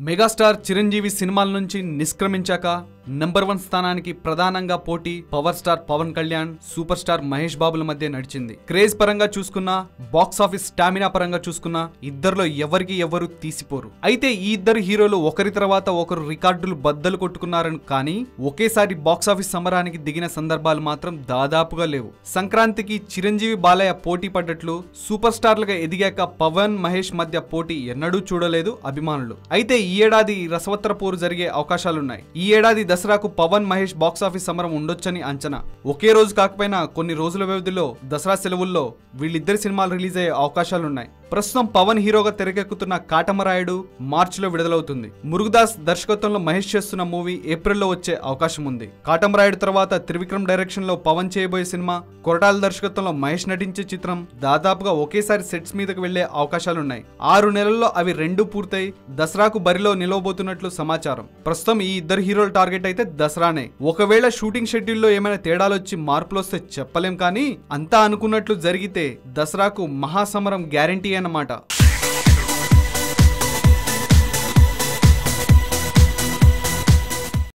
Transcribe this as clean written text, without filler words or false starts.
Megastar Chiranjeevi సినిమాల నుంచి నిష్క్రమించాక number 1 స్థానానికి ప్రధానంగా పోటీ power star Pawan Kalyan, super star Mahesh బాబుల మధ్య నడిచింది. క్రేజ్ పరంగా చూసుకున్నా, బాక్స్ ఆఫీస్ స్టామినా పరంగా చూసుకున్నా ఇద్దరిలో ఎవరు తీసిపోరు. అయితే ఈ ఇద్దరు హీరోలు ఒకరి తర్వాత ఒకరు రికార్డులు బద్దలు కొట్టుకున్నారని, కానీ ఒకేసారి బాక్స్ ఆఫీస్ సమరానికి దిగిన సందర్భాలు మాత్రం దాదాపుగా లేవు. సంక్రాంతికి చిరంజీవి బాలయ్య పోటీ పడ్డట్లు సూపర్ స్టార్లుగా ఎదిగాక పవన్ మహేష్ మధ్య పోటీ ఎన్నడూ చూడలేదు అభిమానులు. అయితే ఈ ఏడాది రసవత్తర పోరు జరిగే అవకాశాలున్నాయి. ఈ ఏడాది దసరాకు పవన్ మహేష్ బాక్సాఫీస్ సమరం ఉండొచ్చని అంచనా. ఒకే రోజు కాకపోయినా కొన్ని రోజుల వ్యవధిలో దసరా సెలవుల్లో వీళ్ళిద్దరి సినిమాలు రిలీజ్ అయ్యే అవకాశాలున్నాయి. ప్రస్తుతం పవన్ హీరోగా తెరకెక్కుతున్న కాటమరాయుడు మార్చిలో విడుదలవుతుంది. మురుగదాస్ దర్శకత్వంలో మహేష్ చేస్తున్న మూవీ ఏప్రిల్లో వచ్చే అవకాశం ఉంది. కాటమరాయుడు తర్వాత త్రివిక్రమ్ డైరెక్షన్ లో పవన్ చేయబోయే సినిమా, కొరటాల దర్శకత్వంలో మహేష్ నటించే చిత్రం దాదాపుగా ఒకేసారి సెట్స్ మీదకు వెళ్లే అవకాశాలున్నాయి. 6 నెలల్లో అవి 2 పూర్తయి దసరాకు బరిలో నిలవబోతున్నట్లు సమాచారం. ప్రస్తుతం ఈ ఇద్దరు హీరోల టార్గెట్ అయితే దసరానే. ఒకవేళ షూటింగ్ షెడ్యూల్లో ఏమైనా తేడాలొచ్చి మార్పులు వస్తే చెప్పలేం, కానీ అంతా అనుకున్నట్లు జరిగితే దసరాకు మహాసమరం గ్యారంటీ అన్నమాట.